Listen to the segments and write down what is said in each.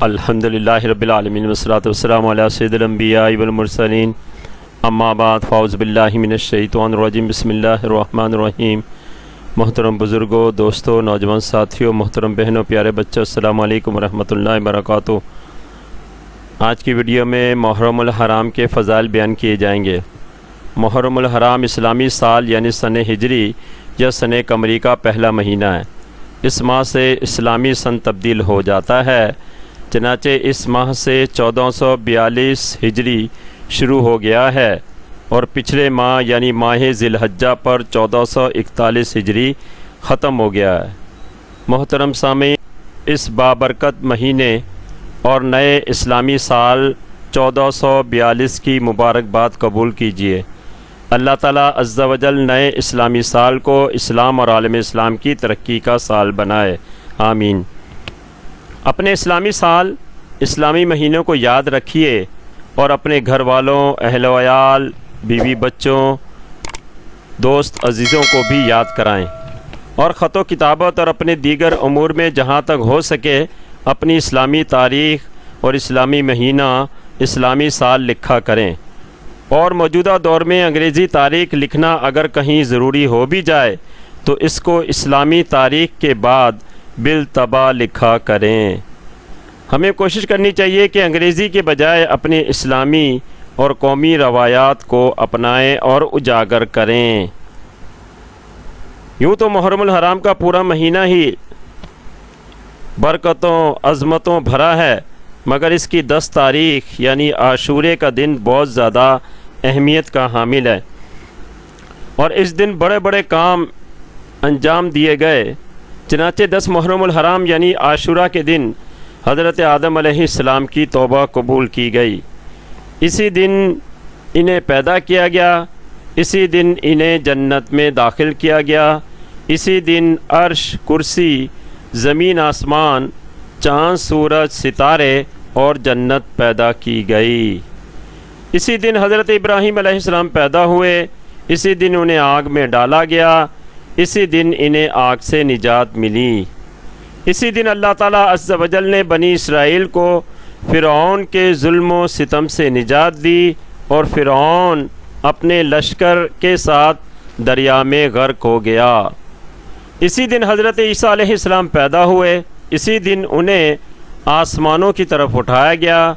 الحمدللہ رب العالمین والصلاۃ والسلام علی سید الانبیاء والمرسلین اما بعد فاعوذ باللہ من الشیطان الرجیم بسم اللہ الرحمن الرحیم۔ محترم بزرگوں، دوستوں، نوجوان ساتھیوں، محترم بہنوں، پیارے بچوں، السلام علیکم ورحمۃ اللہ وبرکاتہ۔ آج کی ویڈیو میں محرم الحرام کے فضائل بیان کیے جائیں گے۔ محرم الحرام اسلامی سال یعنی سن ہجری یا سن قمری کا پہلا مہینہ ہے۔ اس ماہ سے اسلامی سن تبدیل ہو جاتا ہے، چنانچہ اس ماہ سے 1442 ہجری شروع ہو گیا ہے اور پچھلے ماہ یعنی ماہ ذی الحجہ پر 1441 ہجری ختم ہو گیا ہے۔ محترم سامعین، اس بابرکت مہینے اور نئے اسلامی سال 1442 کی مبارکباد قبول کیجیے۔ اللہ تعالیٰ عز و جل نئے اسلامی سال کو اسلام اور عالم اسلام کی ترقی کا سال بنائے، آمین۔ اپنے اسلامی سال، اسلامی مہینوں کو یاد رکھیے اور اپنے گھر والوں، اہل و عیال، بیوی بچوں، دوست عزیزوں کو بھی یاد کرائیں، اور خط و کتابت اور اپنے دیگر امور میں جہاں تک ہو سکے اپنی اسلامی تاریخ اور اسلامی مہینہ، اسلامی سال لکھا کریں۔ اور موجودہ دور میں انگریزی تاریخ لکھنا اگر کہیں ضروری ہو بھی جائے تو اس کو اسلامی تاریخ کے بعد بالطبع لکھا کریں۔ ہمیں کوشش کرنی چاہیے کہ انگریزی کے بجائے اپنے اسلامی اور قومی روایات کو اپنائیں اور اجاگر کریں۔ یوں تو محرم الحرام کا پورا مہینہ ہی برکتوں، عظمتوں بھرا ہے، مگر اس کی 10 تاریخ یعنی عاشورے کا دن بہت زیادہ اہمیت کا حامل ہے، اور اس دن بڑے بڑے کام انجام دیے گئے۔ چنانچہ 10 محرم الحرام یعنی عاشورہ کے دن حضرت آدم علیہ السلام کی توبہ قبول کی گئی۔ اسی دن انہیں پیدا کیا گیا، اسی دن انہیں جنت میں داخل کیا گیا، اسی دن عرش، کرسی، زمین آسمان، چاند، سورج، ستارے اور جنت پیدا کی گئی۔ اسی دن حضرت ابراہیم علیہ السلام پیدا ہوئے، اسی دن انہیں آگ میں ڈالا گیا، اسی دن انہیں آگ سے نجات ملی۔ اسی دن اللہ تعالیٰ عز و جل نے بنی اسرائیل کو فرعون کے ظلم و ستم سے نجات دی، اور فرعون اپنے لشکر کے ساتھ دریا میں غرق ہو گیا۔ اسی دن حضرت عیسیٰ علیہ السلام پیدا ہوئے، اسی دن انہیں آسمانوں کی طرف اٹھایا گیا،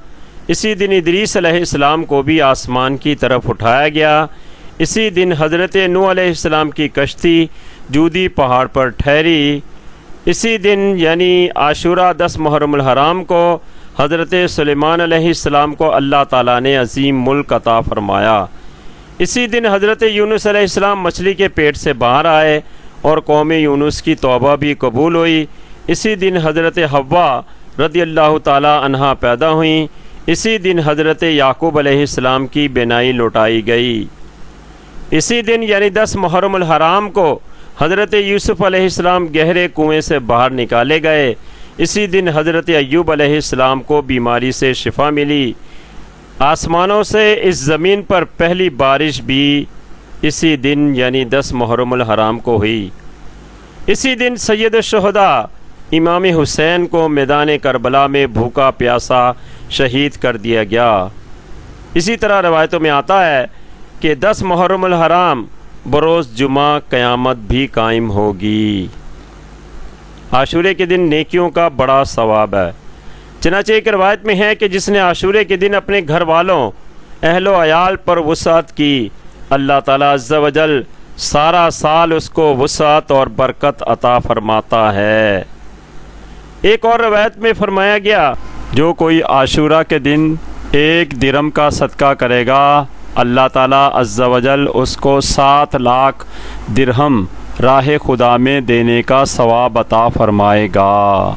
اسی دن ادریس علیہ السلام کو بھی آسمان کی طرف اٹھایا گیا، اسی دن حضرت نوح علیہ السلام کی کشتی جودی پہاڑ پر ٹھہری، اسی دن یعنی عاشورہ 10 محرم الحرام کو حضرت سلیمان علیہ السلام کو اللہ تعالیٰ نے عظیم ملک عطا فرمایا۔ اسی دن حضرت یونس علیہ السلام مچھلی کے پیٹ سے باہر آئے اور قوم یونس کی توبہ بھی قبول ہوئی۔ اسی دن حضرت حوا رضی اللہ تعالیٰ عنہا پیدا ہوئیں، اسی دن حضرت یعقوب علیہ السلام کی بینائی لوٹائی گئی۔ اسی دن یعنی 10 محرم الحرام کو حضرت یوسف علیہ السلام گہرے کنویں سے باہر نکالے گئے، اسی دن حضرت ایوب علیہ السلام کو بیماری سے شفا ملی۔ آسمانوں سے اس زمین پر پہلی بارش بھی اسی دن یعنی 10 محرم الحرام کو ہوئی۔ اسی دن سید الشہداء امام حسین کو میدان کربلا میں بھوکا پیاسا شہید کر دیا گیا۔ اسی طرح روایتوں میں آتا ہے کہ 10 محرم الحرام بروز جمعہ قیامت بھی قائم ہوگی۔ عاشورے کے دن نیکیوں کا بڑا ثواب ہے، چنانچہ ایک روایت میں ہے کہ جس نے عاشورے کے دن اپنے گھر والوں، اہل و عیال پر وسعت کی، اللہ تعالیٰ عز و جل سارا سال اس کو وسعت اور برکت عطا فرماتا ہے۔ ایک اور روایت میں فرمایا گیا، جو کوئی عاشورہ کے دن 1 درہم کا صدقہ کرے گا، اللہ تعالیٰ عز و جل اس کو 7 لاکھ درہم راہ خدا میں دینے کا ثواب عطا فرمائے گا۔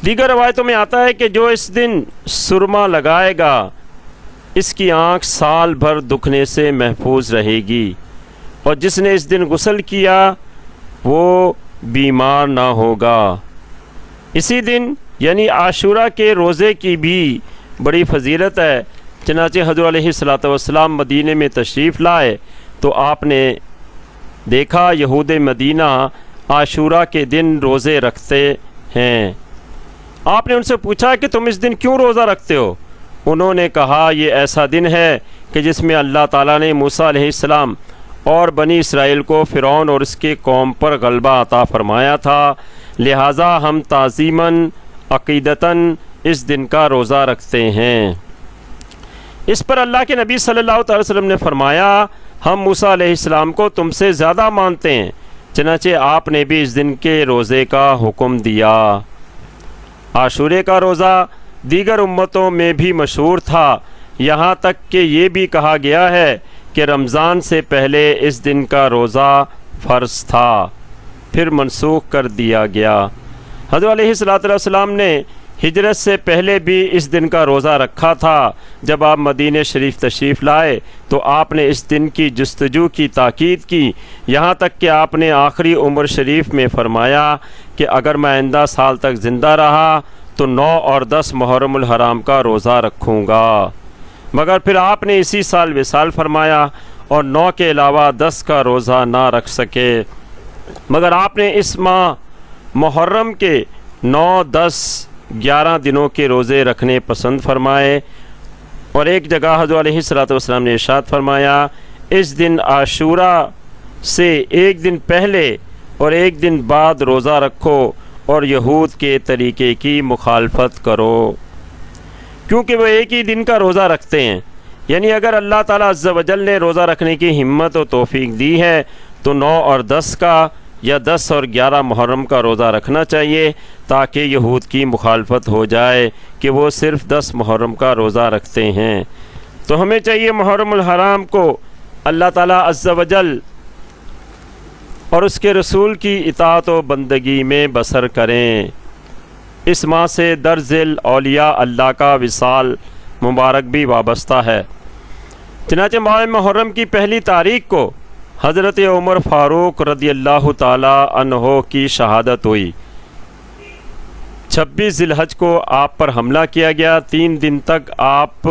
دیگر روایتوں میں آتا ہے کہ جو اس دن سرما لگائے گا، اس کی آنکھ سال بھر دکھنے سے محفوظ رہے گی، اور جس نے اس دن غسل کیا وہ بیمار نہ ہوگا۔ اسی دن یعنی عاشورہ کے روزے کی بھی بڑی فضیلت ہے، چنانچہ حضور علیہ السلام مدینے میں تشریف لائے تو آپ نے دیکھا یہود مدینہ عاشورہ کے دن روزے رکھتے ہیں۔ آپ نے ان سے پوچھا کہ تم اس دن کیوں روزہ رکھتے ہو؟ انہوں نے کہا یہ ایسا دن ہے کہ جس میں اللہ تعالیٰ نے موسیٰ علیہ السلام اور بنی اسرائیل کو فرعون اور اس کے قوم پر غلبہ عطا فرمایا تھا، لہٰذا ہم تعظیماً عقیدتاً اس دن کا روزہ رکھتے ہیں۔ اس پر اللہ کے نبی صلی اللہ علیہ وسلم نے فرمایا ہم موسیٰ علیہ السلام کو تم سے زیادہ مانتے ہیں، چنانچہ آپ نے بھی اس دن کے روزے کا حکم دیا۔ عاشورے کا روزہ دیگر امتوں میں بھی مشہور تھا، یہاں تک کہ یہ بھی کہا گیا ہے کہ رمضان سے پہلے اس دن کا روزہ فرض تھا، پھر منسوخ کر دیا گیا۔ حضرت علیہ السلام نے ہجرت سے پہلے بھی اس دن کا روزہ رکھا تھا۔ جب آپ مدینہ شریف تشریف لائے تو آپ نے اس دن کی جستجو کی تاکید کی، یہاں تک کہ آپ نے آخری عمر شریف میں فرمایا کہ اگر میں آئندہ سال تک زندہ رہا تو 9 اور 10 محرم الحرام کا روزہ رکھوں گا، مگر پھر آپ نے اسی سال وصال فرمایا اور 9 کے علاوہ 10 کا روزہ نہ رکھ سکے، مگر آپ نے اس ماہ محرم کے 9، 10، 11 دنوں کے روزے رکھنے پسند فرمائے۔ اور ایک جگہ حضرت علیہ السلام نے ارشاد فرمایا اس دن عاشورہ سے ایک دن پہلے اور ایک دن بعد روزہ رکھو اور یہود کے طریقے کی مخالفت کرو، کیونکہ وہ ایک ہی دن کا روزہ رکھتے ہیں۔ یعنی اگر اللہ تعالیٰ عز و جل نے روزہ رکھنے کی ہمت و توفیق دی ہے تو 9 اور 10 کا یا 10 اور 11 محرم کا روزہ رکھنا چاہیے، تاکہ یہود کی مخالفت ہو جائے کہ وہ صرف 10 محرم کا روزہ رکھتے ہیں۔ تو ہمیں چاہیے محرم الحرام کو اللہ تعالیٰ عز و جل اور اس کے رسول کی اطاعت و بندگی میں بسر کریں۔ اس ماہ سے در ذیل اولیاء اللہ کا وصال مبارک بھی وابستہ ہے۔ چنانچہ ماہ محرم کی پہلی تاریخ کو حضرت عمر فاروق رضی اللہ تعالی عنہ کی شہادت ہوئی۔ 26 ذی الحج کو آپ پر حملہ کیا گیا۔ 3 دن تک آپ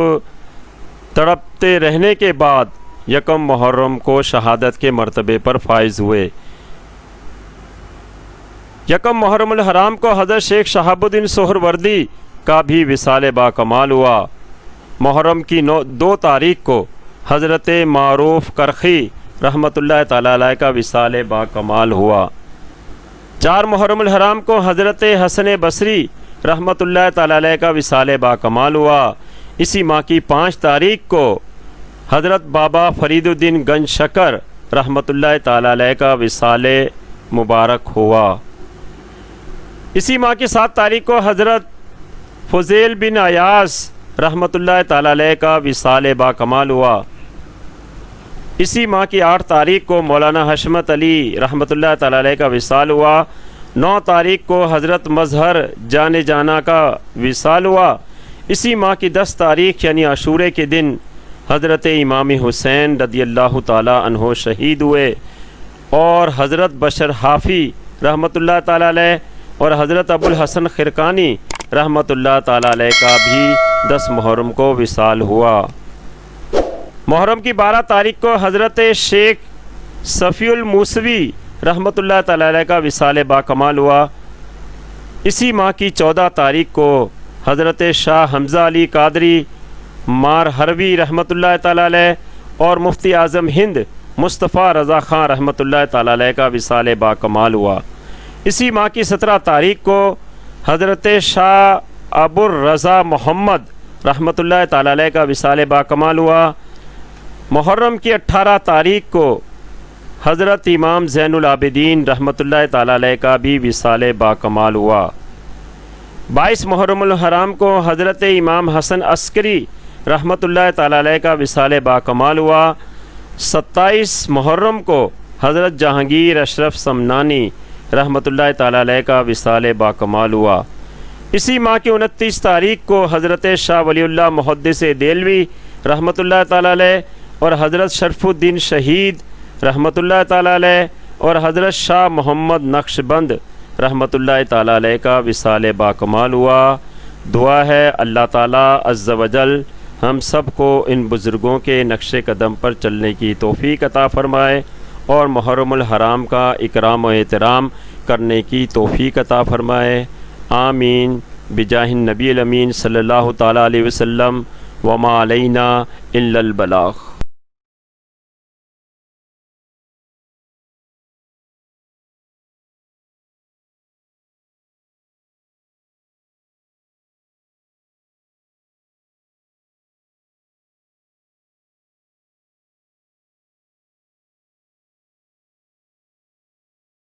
تڑپتے رہنے کے بعد 1 محرم کو شہادت کے مرتبے پر فائز ہوئے۔ 1 محرم الحرام کو حضرت شیخ شہاب الدین سہروردی کا بھی وصال با کمال ہوا۔ محرم کی 2 تاریخ کو حضرت معروف کرخی رحمۃ اللہ تعالی علیہ کا وصال با کمال ہوا۔ 4 محرم الحرام کو حضرت حسن بصری رحمۃ اللہ تعالی علیہ کا وصال با کمال ہوا۔ اسی ماہ کی 5 تاریخ کو حضرت بابا فرید الدین گنج شکر رحمۃ اللہ تعالی علیہ کا وصال مبارک ہوا۔ اسی ماہ کی 7 تاریخ کو حضرت فضیل بن ایاز رحمۃ اللہ تعالی علیہ کا وصال با کمال ہوا۔ اسی ماہ کی 8 تاریخ کو مولانا حشمت علی رحمۃ اللہ تعالی علیہ کا وصال ہوا۔ 9 تاریخ کو حضرت مظہر جان جانا کا وصال ہوا۔ اسی ماہ کی 10 تاریخ یعنی عاشورے کے دن حضرت امام حسین رضی اللہ تعالی عنہ شہید ہوئے، اور حضرت بشر حافی رحمۃ اللہ تعالی علیہ اور حضرت ابو الحسن خرقانی رحمۃ اللہ تعالی علیہ کا بھی 10 محرم کو وصال ہوا۔ محرم کی 12 تاریخ کو حضرت شیخ صفی الموسوی رحمۃ اللہ تعالی علیہ کا وصال با کمال ہوا۔ اسی ماہ کی 14 تاریخ کو حضرت شاہ حمزہ علی قادری مار ہروی رحمۃ اللہ تعالی علیہ اور مفتی اعظم ہند مصطفیٰ رضا خان رحمۃ اللہ تعالی علیہ کا وصال با کمال ہوا۔ اسی ماہ کی 17 تاریخ کو حضرت شاہ ابو الرضا محمد رحمۃ اللہ تعالی علیہ کا وصال با کمال ہوا۔ محرم کی 18 تاریخ کو حضرت امام زین العابدین رحمۃ اللہ تعالی علیہ کا بھی وصال با کمال ہوا۔ 22 محرم الحرام کو حضرت امام حسن عسکری رحمۃ اللہ تعالی علیہ کا وصال با کمال ہوا۔ 27 محرم کو حضرت جہانگیر اشرف سمنانی رحمۃ اللہ تعالی علیہ کا وصال با کمال ہوا۔ اسی ماہ کی 29 تاریخ کو حضرت شاہ ولی اللہ محدث دہلوی رحمۃ اللہ تعالی علیہ اور حضرت شرف الدین شہید رحمۃ اللہ تعالی علیہ اور حضرت شاہ محمد نقش بند رحمۃ اللہ تعالی علیہ کا وصال با کمال ہوا۔ دعا ہے اللہ تعالیٰ عز و جل ہم سب کو ان بزرگوں کے نقش قدم پر چلنے کی توفیق عطا فرمائے اور محرم الحرام کا اکرام و احترام کرنے کی توفیق عطا فرمائے۔ آمین۔ بجاہ النبی الامین صلی اللہ تعالی علیہ وسلم وما علینا الا البلاغ۔